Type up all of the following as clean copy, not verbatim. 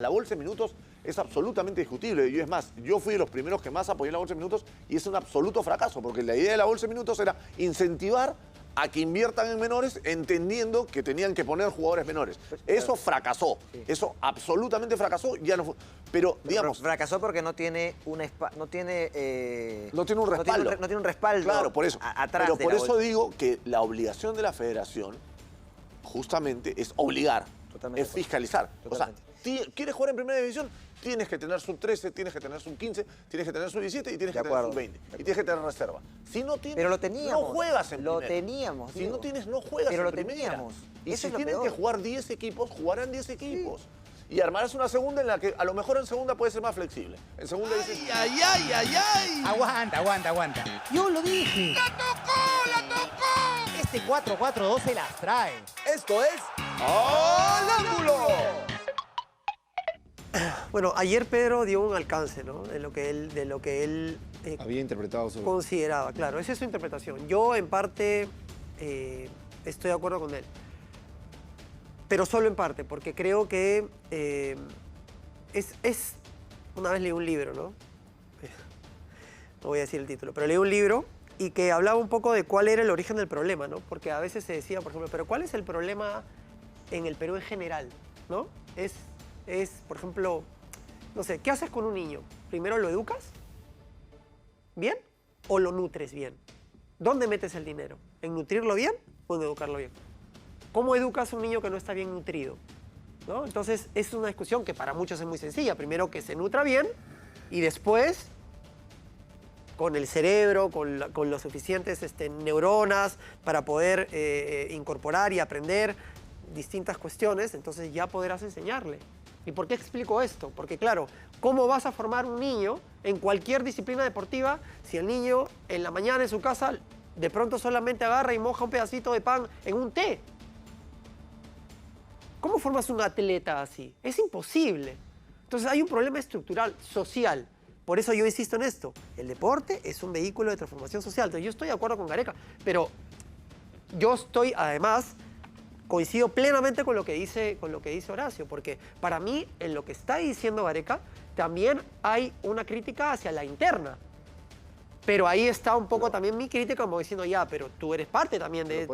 La bolsa de minutos es absolutamente discutible. Y es más, yo fui de los primeros que más apoyé la bolsa de minutos y es un absoluto fracaso, porque la idea de la bolsa de minutos era incentivar a que inviertan en menores entendiendo que tenían que poner jugadores menores. Eso fracasó. Sí. Eso absolutamente fracasó. Ya no fue. Pero, digamos... fracasó porque no tiene un respaldo. No tiene un respaldo. Claro, por eso. Atrás. Pero por eso digo que la obligación de la federación justamente es obligar, es fiscalizar. Totalmente. O sea, ¿quieres jugar en primera división? Tienes que tener sub 13, tienes que tener sub 15, tienes que tener sub 17 y tienes que tener sub 20. Y tienes que tener reserva. Si no tienes, pero lo teníamos, no juegas en lo primera. teníamos. Si no tienes, no juegas pero en lo primera. Teníamos. Y eso si es lo tienen peor. que jugar 10 equipos, jugarán 10 equipos. Sí. Y armarás una segunda en la que a lo mejor en segunda puede ser más flexible. En segunda dices... ¡Ay! Aguanta. Yo lo dije. ¡La tocó! Este 4-4-2 se las trae. Esto es... ¡Al ángulo! Bueno, ayer Pedro dio un alcance, ¿no? De lo que él había interpretado sobre... consideraba, claro, esa es su interpretación. Yo, en parte, estoy de acuerdo con él. Pero solo en parte, porque creo que una vez leí un libro, ¿no? No voy a decir el título, pero leí un libro y que hablaba un poco de cuál era el origen del problema, ¿no? Porque a veces se decía, por ejemplo, pero ¿cuál es el problema en el Perú en general, ¿no? Es, por ejemplo, no sé, ¿qué haces con un niño? ¿Primero lo educas bien o lo nutres bien? ¿Dónde metes el dinero? ¿En nutrirlo bien o en educarlo bien? ¿Cómo educas a un niño que no está bien nutrido? ¿No? Entonces, es una discusión que para muchos es muy sencilla. Primero que se nutra bien y después, con el cerebro, con las suficientes neuronas para poder incorporar y aprender distintas cuestiones, entonces ya podrás enseñarle. ¿Y por qué explico esto? Porque claro, ¿cómo vas a formar un niño en cualquier disciplina deportiva si el niño en la mañana en su casa de pronto solamente agarra y moja un pedacito de pan en un té? ¿Cómo formas un atleta así? Es imposible. Entonces hay un problema estructural, social. Por eso yo insisto en esto. El deporte es un vehículo de transformación social. Entonces yo estoy de acuerdo con Gareca, pero yo estoy además... coincido plenamente con lo que dice Horacio, porque para mí, en lo que está diciendo Gareca, también hay una crítica hacia la interna. Pero ahí está un poco también mi crítica, como diciendo, ya, pero tú eres parte también de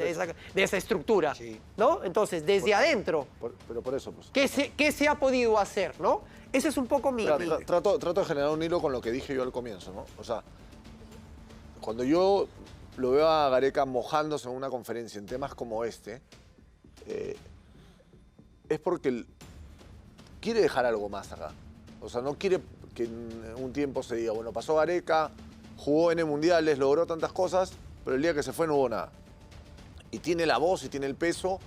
esa estructura, sí. ¿No? Entonces, desde adentro, pero por eso, pues, ¿qué se ha podido hacer, no? Ese es un poco mi... Trato de generar un hilo con lo que dije yo al comienzo, ¿no? O sea, cuando yo lo veo a Gareca mojándose en una conferencia en temas como este, es porque quiere dejar algo más acá. O sea, no quiere que en un tiempo se diga, bueno, pasó Gareca, jugó en mundiales, logró tantas cosas, pero el día que se fue no hubo nada. Y tiene la voz y tiene el peso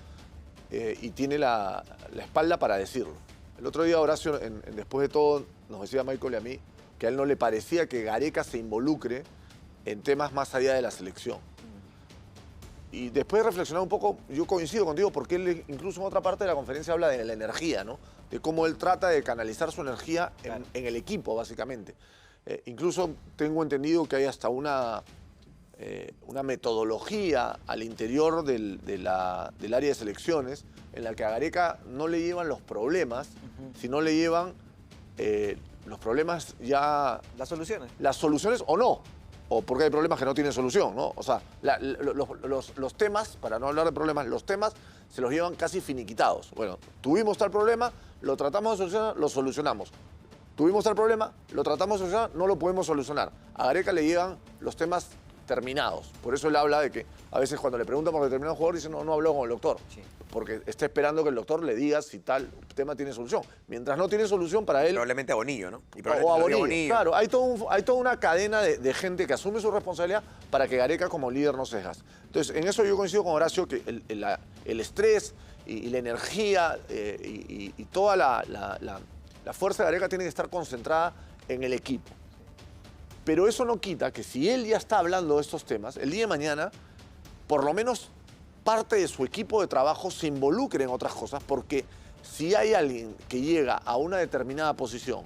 y tiene la espalda para decirlo. El otro día Horacio, después de todo, nos decía Michael y a mí que a él no le parecía que Gareca se involucre en temas más allá de la selección. Y después de reflexionar un poco, yo coincido contigo porque él incluso en otra parte de la conferencia habla de la energía, ¿no? De cómo él trata de canalizar su energía en el equipo, básicamente. Incluso tengo entendido que hay hasta una metodología al interior del área de selecciones en la que a Gareca no le llevan los problemas, sino le llevan los problemas ya... ¿Las soluciones? Las soluciones o no. O porque hay problemas que no tienen solución, ¿no? O sea, los temas, para no hablar de problemas, los temas se los llevan casi finiquitados. Bueno, tuvimos tal problema, lo tratamos de solucionar, lo solucionamos. Tuvimos tal problema, lo tratamos de solucionar, no lo podemos solucionar. A Gareca le llevan los temas terminados. Por eso él habla de que a veces cuando le preguntan por determinado jugador, dice no habló con el doctor. Sí. Porque está esperando que el doctor le diga si tal tema tiene solución. Mientras no tiene solución para él... Probablemente a Bonillo, ¿no? O a Bonillo. Claro, hay toda una cadena de gente que asume su responsabilidad para que Gareca como líder no se desgaste. Entonces, en eso yo coincido con Horacio que el estrés y la energía y toda la fuerza de Gareca tiene que estar concentrada en el equipo. Pero eso no quita que si él ya está hablando de estos temas, el día de mañana, por lo menos parte de su equipo de trabajo se involucre en otras cosas, porque si hay alguien que llega a una determinada posición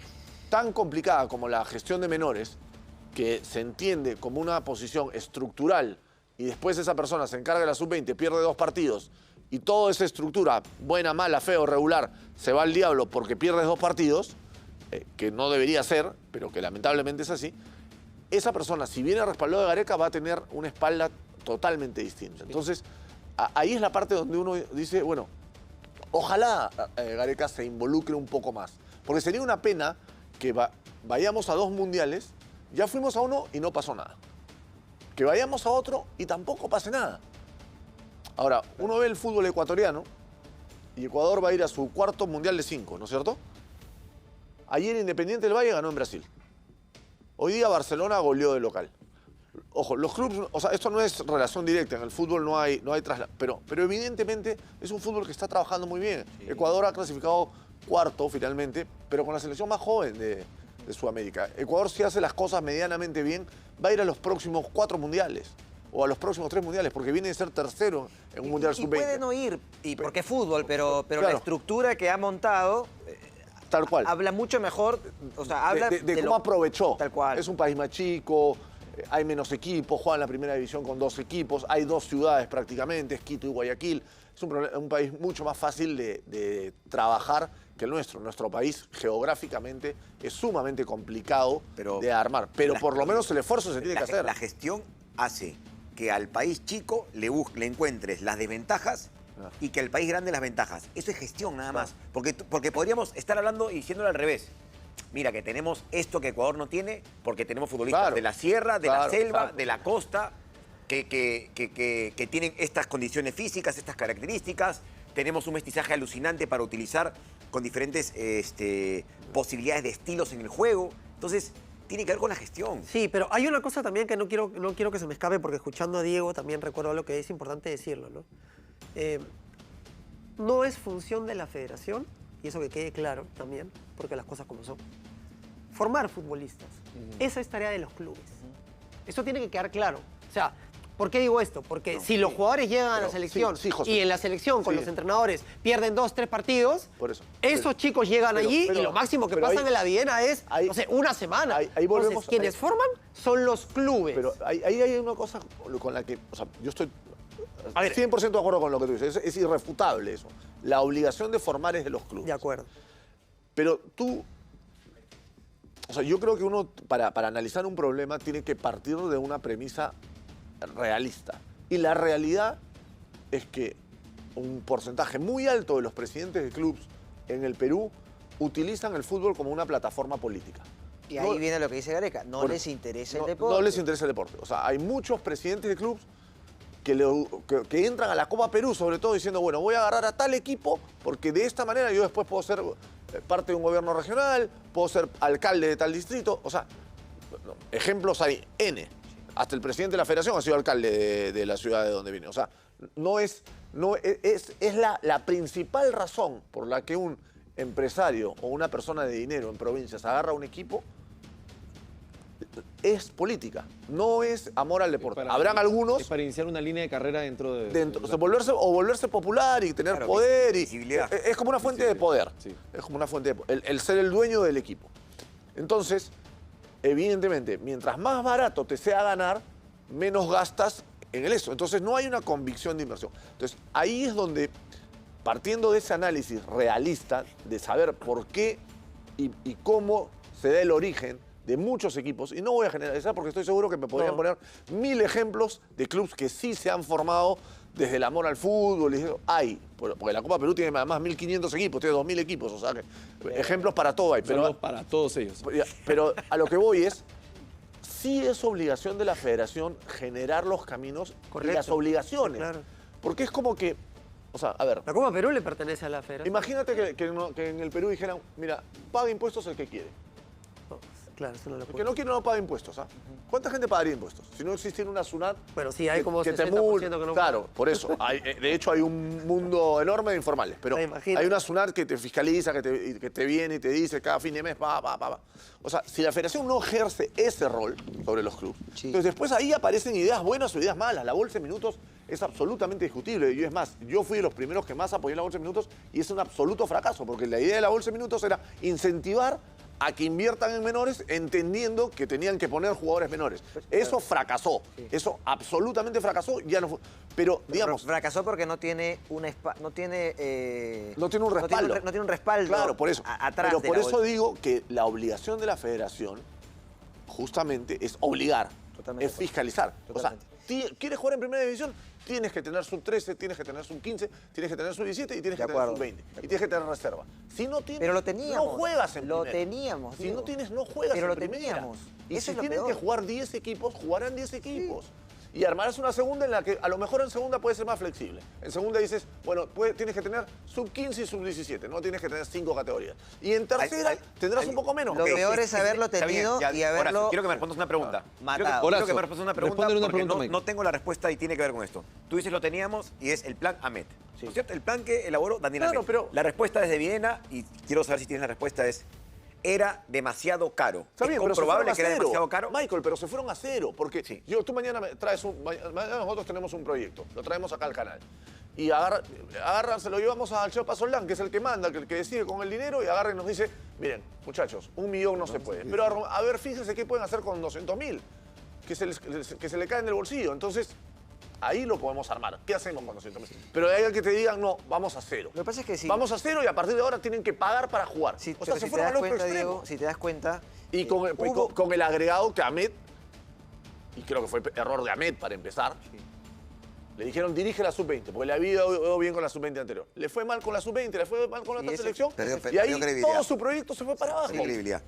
tan complicada como la gestión de menores, que se entiende como una posición estructural y después esa persona se encarga de la sub-20, pierde 2 partidos y toda esa estructura, buena, mala, feo, regular, se va al diablo porque pierdes 2 partidos, que no debería ser, pero que lamentablemente es así, esa persona, si viene respaldado de Gareca, va a tener una espalda totalmente distinta. Entonces, ahí es la parte donde uno dice, bueno, ojalá Gareca se involucre un poco más. Porque sería una pena que vayamos a 2 mundiales, ya fuimos a uno y no pasó nada. Que vayamos a otro y tampoco pase nada. Ahora, uno ve el fútbol ecuatoriano y Ecuador va a ir a su 4º mundial de 5, ¿no es cierto? Ayer Independiente del Valle ganó en Brasil. Hoy día Barcelona goleó de local. Ojo, los clubes, o sea, esto no es relación directa, en el fútbol no hay traslado, pero evidentemente es un fútbol que está trabajando muy bien. Sí. Ecuador ha clasificado 4º finalmente, pero con la selección más joven de Sudamérica. Ecuador, si hace las cosas medianamente bien, va a ir a los próximos 4 mundiales o a los próximos 3 mundiales, porque viene de ser tercero en un mundial sub-20. Y puede no ir, porque es fútbol, pero claro, la estructura que ha montado tal cual. Habla mucho mejor, o sea, habla de cómo aprovechó. Tal cual. Es un país más chico, hay menos equipos, juega en la primera división con 2 equipos, hay 2 ciudades prácticamente, es Quito y Guayaquil. Es un país mucho más fácil de trabajar que el nuestro. Nuestro país geográficamente es sumamente complicado de armar, pero por lo menos el esfuerzo se tiene que hacer. La gestión hace que al país chico le encuentres las desventajas y que al país grande las ventajas. Eso es gestión nada más. Porque podríamos estar hablando y diciéndolo al revés. Mira, que tenemos esto que Ecuador no tiene porque tenemos futbolistas de la sierra, de la selva, de la costa, que tienen estas condiciones físicas, estas características. Tenemos un mestizaje alucinante para utilizar con diferentes posibilidades de estilos en el juego. Entonces, tiene que ver con la gestión. Sí, pero hay una cosa también que no quiero que se me escape, porque escuchando a Diego también recuerdo lo que es importante decirlo, ¿no? No es función de la federación, y eso que quede claro también, porque las cosas como son, formar futbolistas. Esa es tarea de los clubes. Eso tiene que quedar claro. O sea, ¿por qué digo esto? Porque si los jugadores llegan a la selección y en la selección con los entrenadores pierden 2, 3 partidos, por eso, esos chicos llegan allí y lo máximo que pasan en la Viena es, no sé, una semana. Ahí volvemos. Entonces, quienes forman son los clubes. Pero ahí hay una cosa con la que, o sea, yo estoy 100% de acuerdo con lo que tú dices. Es irrefutable eso. La obligación de formar es de los clubes. De acuerdo. Pero tú, o sea, yo creo que uno, para analizar un problema, tiene que partir de una premisa realista. Y la realidad es que un porcentaje muy alto de los presidentes de clubes en el Perú utilizan el fútbol como una plataforma política. Y ahí viene lo que dice Gareca, no les interesa el deporte. No les interesa el deporte. O sea, hay muchos presidentes de clubes que entran a la Copa Perú, sobre todo diciendo, bueno, voy a agarrar a tal equipo porque de esta manera yo después puedo ser parte de un gobierno regional, puedo ser alcalde de tal distrito. O sea, ejemplos hay N. Hasta el presidente de la federación ha sido alcalde de la ciudad de donde viene. O sea, es la principal razón por la que un empresario o una persona de dinero en provincias agarra un equipo, es política, no es amor al deporte. Habrán algunos... Es para iniciar una línea de carrera dentro de o sea, volverse popular y tener poder. Visibilidad. Es como una fuente de poder. Sí. Es como una fuente de poder. El ser el dueño del equipo. Entonces, evidentemente, mientras más barato te sea ganar, menos gastas en el eso. Entonces, no hay una convicción de inversión. Entonces, ahí es donde, partiendo de ese análisis realista, de saber por qué y cómo se da el origen de muchos equipos, y no voy a generalizar porque estoy seguro que me podrían poner 1000 ejemplos de clubes que sí se han formado desde el amor al fútbol. Hay, porque la Copa Perú tiene además 1500 equipos, tiene 2000 equipos, o sea que ejemplos para todo hay. Pero para todos ellos. Pero a lo que voy es, sí es obligación de la federación generar los caminos y las obligaciones. Claro. Porque es como que, o sea, a ver. La Copa Perú le pertenece a la federación. Imagínate que en el Perú dijeran, mira, paga impuestos el que quiere. Claro, eso no lo puede. El que no quiere no paga impuestos. ¿Ah? ¿Cuánta gente pagaría impuestos? Si no existiera una SUNAT... Bueno, sí, hay como 60% que no Claro, por eso. De hecho, hay un mundo enorme de informales. Pero hay una SUNAT que te fiscaliza, que te viene y te dice cada fin de mes, O sea, si la federación no ejerce ese rol sobre los clubes, entonces después ahí aparecen ideas buenas o ideas malas. La bolsa de minutos es absolutamente discutible. Y es más, yo fui de los primeros que más apoyé la bolsa de minutos y es un absoluto fracaso, porque la idea de la bolsa de minutos era incentivar a que inviertan en menores entendiendo que tenían que poner jugadores menores. Eso fracasó. Eso absolutamente fracasó. Ya no fue. Pero, digamos... Fracasó porque no tiene un respaldo. No tiene un respaldo. No tiene un respaldo. Claro, por eso. Atrás Pero de por la eso digo que la obligación de la federación justamente es obligar, Totalmente. es fiscalizar. Totalmente. O sea, ¿quieres jugar en primera división? Tienes que tener sub-13, tienes que tener sub-15, tienes que tener sub-17 y tienes que tener sub-20. Y tienes que tener reserva. Si no tienes, Pero lo teníamos. no juegas en Lo primera. teníamos. Si Diego. no tienes, no juegas Pero en lo primera. teníamos. Y Eso si es lo tienen peor. que jugar 10 equipos, jugarán 10 equipos. Y armarás una segunda en la que a lo mejor en segunda puede ser más flexible. En segunda dices, bueno, tienes que tener sub-15 y sub-17, no tienes que tener 5 categorías. Y en tercera tendrás un poco menos. Lo peor es haberlo Está bien, tenido ya, y haberlo... Horacio, quiero que me respondas una pregunta. Matado. Quiero que me respondas una pregunta respóndele una porque pregunta, Mike. no tengo la respuesta y tiene que ver con esto. Tú dices lo teníamos y es el plan AMET. ¿No es cierto? El plan que elaboró Daniel Claro, Amet. pero- La respuesta desde Viena, y quiero saber si tienes la respuesta, es era demasiado caro. Está bien, ¿Es pero se comprobable fueron a que era cero. demasiado caro? Michael, pero se fueron a cero. Porque Sí. tú mañana me traes mañana nosotros tenemos un proyecto, lo traemos acá al canal. Y se lo llevamos al Chepa Soldán, que es el que manda, el que decide con el dinero, y agarra y nos dice, miren, muchachos, 1 millón no se puede. Pero a ver, fíjense qué pueden hacer con 200.000, que se le caen del bolsillo. Entonces, ahí lo podemos armar. ¿Qué hacemos con 200.000? Pero hay alguien que te digan, no, vamos a cero. Lo que pasa es que sí. Vamos a cero y a partir de ahora tienen que pagar para jugar. Sí, o sea, pero se si te fueron das al otro cuenta, extremo. Diego, si te das cuenta... Y con el agregado que Ahmed, y creo que fue error de Ahmed para empezar, le dijeron dirige la sub-20, porque le había ido bien con la sub-20 anterior. Le fue mal con la sub-20, le fue mal con la Y otra ese- selección, perdió y ahí credibilidad. todo su proyecto se fue para abajo. Credibilidad.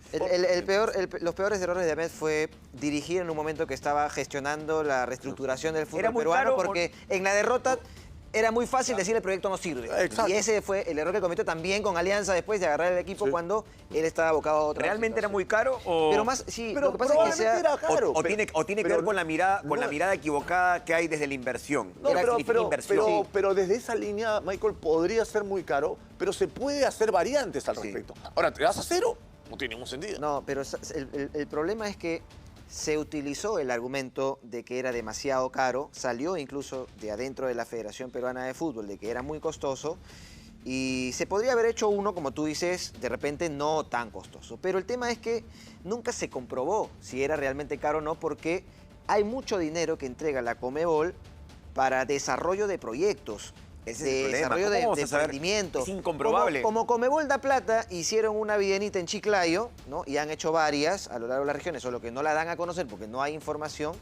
Los peores errores de Ahmed fue dirigir en un momento que estaba gestionando la reestructuración del Era fútbol muy peruano, caro porque en la derrota era muy fácil decir el proyecto no sirve. Exacto. Y ese fue el error que cometió también con Alianza después de agarrar el equipo cuando él estaba abocado a otra ¿Realmente era situación. muy caro o...? Pero más, sí, Pero lo que pasa es que probablemente era caro. o tiene que pero ver con la mirada, no- equivocada que hay desde la inversión. No, Era pero, significa pero, inversión. pero- pero desde esa línea, Michael, podría ser muy caro, pero se puede hacer variantes al Sí. respecto. Ahora, ¿te vas a cero? No tiene ningún sentido. No, pero el problema es que se utilizó el argumento de que era demasiado caro, salió incluso de adentro de la Federación Peruana de Fútbol de que era muy costoso y se podría haber hecho uno, como tú dices, de repente no tan costoso. Pero el tema es que nunca se comprobó si era realmente caro o no porque hay mucho dinero que entrega la Conmebol para desarrollo de proyectos. Ese es De el problema. desarrollo ¿Cómo vamos de a saber? emprendimiento. Es incomprobable. Como Conmebol da plata, hicieron una bienita en Chiclayo, ¿no? Y han hecho varias a lo largo de las regiones, solo que no la dan a conocer porque no hay información.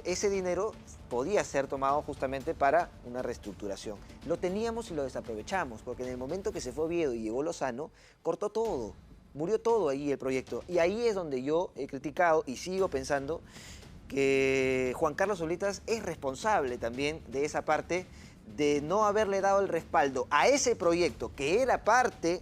Ese dinero podía ser tomado justamente para una reestructuración. Lo teníamos y lo desaprovechamos, porque en el momento que se fue Oviedo y llegó Lozano, cortó todo. Murió todo ahí el proyecto. Y ahí es donde yo he criticado y sigo pensando que Juan Carlos Oblitas es responsable también de esa parte de no haberle dado el respaldo a ese proyecto que era parte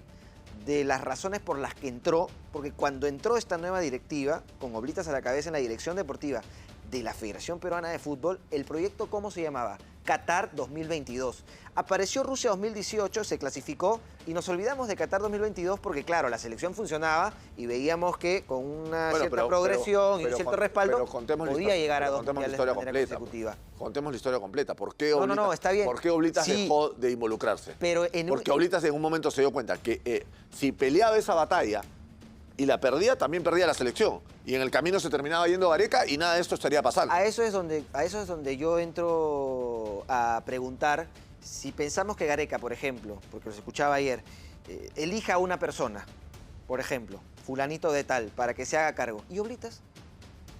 de las razones por las que entró, porque cuando entró esta nueva directiva, con Oblitas a la cabeza en la dirección deportiva de la Federación Peruana de Fútbol, el proyecto, ¿cómo se llamaba? Qatar 2022. Apareció Rusia 2018, se clasificó y nos olvidamos de Qatar 2022 porque, claro, la selección funcionaba y veíamos que con una Bueno, cierta pero- progresión y pero un cierto con- respaldo pero contemos la podía historia- llegar a pero dos contemos la mundiales de historia manera completa. consecutiva. Contemos la historia completa. ¿Por qué No, Oblitas, no, está bien. ¿por qué Oblitas Sí. dejó de involucrarse? Pero en un- Porque Oblitas en un momento se dio cuenta que si peleaba esa batalla y la perdía, también perdía la selección. Y en el camino se terminaba yendo Gareca y nada de esto estaría pasando. A eso es donde yo entro a preguntar si pensamos que Gareca, por ejemplo, porque los escuchaba ayer, elija a una persona, por ejemplo, fulanito de tal, para que se haga cargo. ¿Y Oblitas?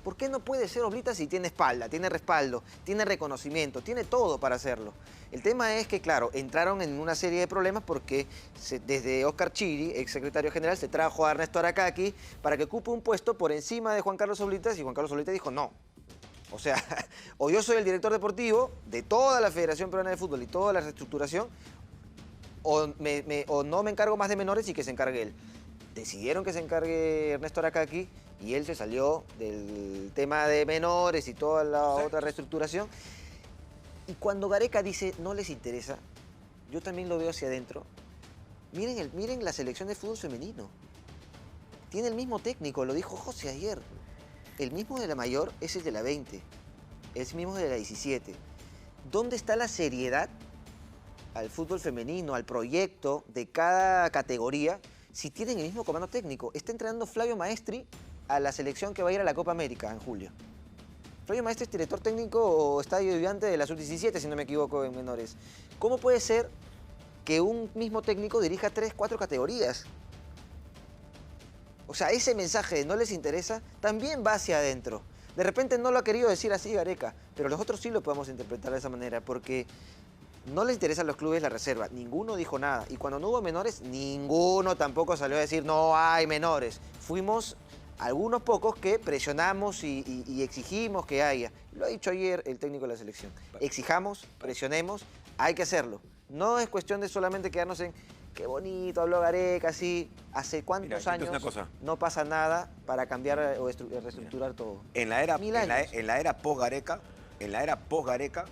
¿Por qué no puede ser Oblitas si tiene espalda, tiene respaldo, tiene reconocimiento, tiene todo para hacerlo? El tema es que, claro, entraron en una serie de problemas porque desde Óscar Chiri, ex secretario general, se trajo a Ernesto Aracaki para que ocupe un puesto por encima de Juan Carlos Oblitas y Juan Carlos Oblitas dijo no. O sea, o yo soy el director deportivo de toda la Federación Peruana de Fútbol y toda la reestructuración, o no me encargo más de menores y que se encargue él. Decidieron que se encargue Ernesto Aracaki y él se salió del tema de menores y toda la otra reestructuración. Y cuando Gareca dice no les interesa, yo también lo veo hacia adentro. Miren la selección de fútbol femenino. Tiene el mismo técnico, lo dijo José ayer. El mismo de la mayor es el de la 20, el mismo de la 17. ¿Dónde está la seriedad al fútbol femenino, al proyecto de cada categoría, si tienen el mismo comando técnico. Está entrenando Flavio Maestri a la selección que va a ir a la Copa América en julio. Flavio Maestri es director técnico o está ayudante de la Sub-17, si no me equivoco, en menores. ¿Cómo puede ser que un mismo técnico dirija 3, 4 categorías? O sea, ese mensaje de no les interesa también va hacia adentro. De repente no lo ha querido decir así Gareca, pero nosotros sí lo podemos interpretar de esa manera, porque no les interesan los clubes la reserva. Ninguno dijo nada. Y cuando no hubo menores, ninguno tampoco salió a decir no hay menores. Fuimos algunos pocos que presionamos y exigimos que haya. Lo ha dicho ayer el técnico de la selección. Exijamos, presionemos, hay que hacerlo. No es cuestión de solamente quedarnos en qué bonito habló Gareca, así. ¿Hace cuántos años no pasa nada para cambiar o reestructurar todo? En la era, 1000 años. en la era post-Gareca,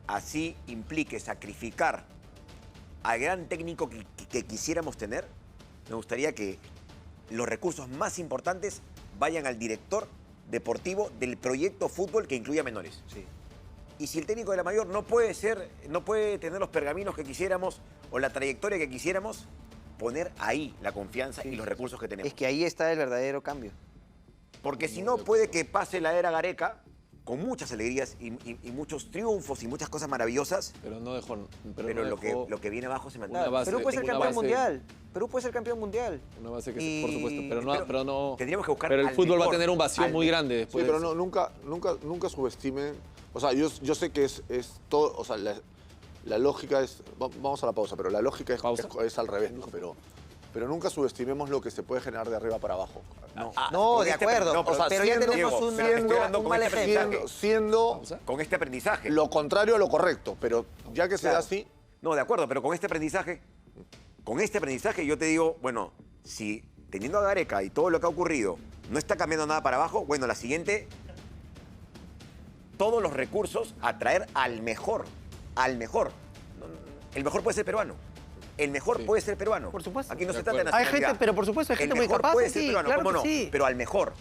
así implique sacrificar al gran técnico que quisiéramos tener, me gustaría que los recursos más importantes vayan al director deportivo del proyecto fútbol que incluya menores. Sí. Y si el técnico de la mayor no puede tener los pergaminos que quisiéramos o la trayectoria que quisiéramos, poner ahí la confianza y los recursos que tenemos. Es que ahí está el verdadero cambio. Porque si no, puede que pase la era Gareca con muchas alegrías y muchos triunfos y muchas cosas maravillosas, Pero no dejó. pero no dejó lo que viene abajo se una mantiene. base- Perú puede ser una campeón base- mundial. Perú puede ser campeón mundial. Una base que Y- por supuesto. Pero no. Tendríamos que buscar Pero el al fútbol va a mejor, tener un vacío al muy mejor. grande Sí, después. pero no, nunca subestimen. O sea, yo sé que es todo. O sea, la lógica es. Vamos a la pausa, pero la lógica es al revés, ¿no? Pero nunca subestimemos lo que se puede generar de arriba para abajo. No. No, con de este- acuerdo. no, o sea, pero ya siendo- tenemos Diego, un, pero estoy hablando un con mal este ejemplo. Siendo Con este aprendizaje. lo contrario a lo correcto, pero ya que se da Claro. así, No, de acuerdo, pero con este aprendizaje yo te digo, bueno, si teniendo a Gareca y todo lo que ha ocurrido no está cambiando nada para abajo, bueno, la siguiente, todos los recursos a traer al mejor, al mejor. El mejor puede ser peruano. El mejor puede ser peruano. Por supuesto. Aquí no De se trata de acuerdo. Hay nacionalidad. gente, pero por supuesto hay gente el muy mejor capaz. puede ser Sí, peruano, claro ¿cómo que no? sí. Pero al mejor.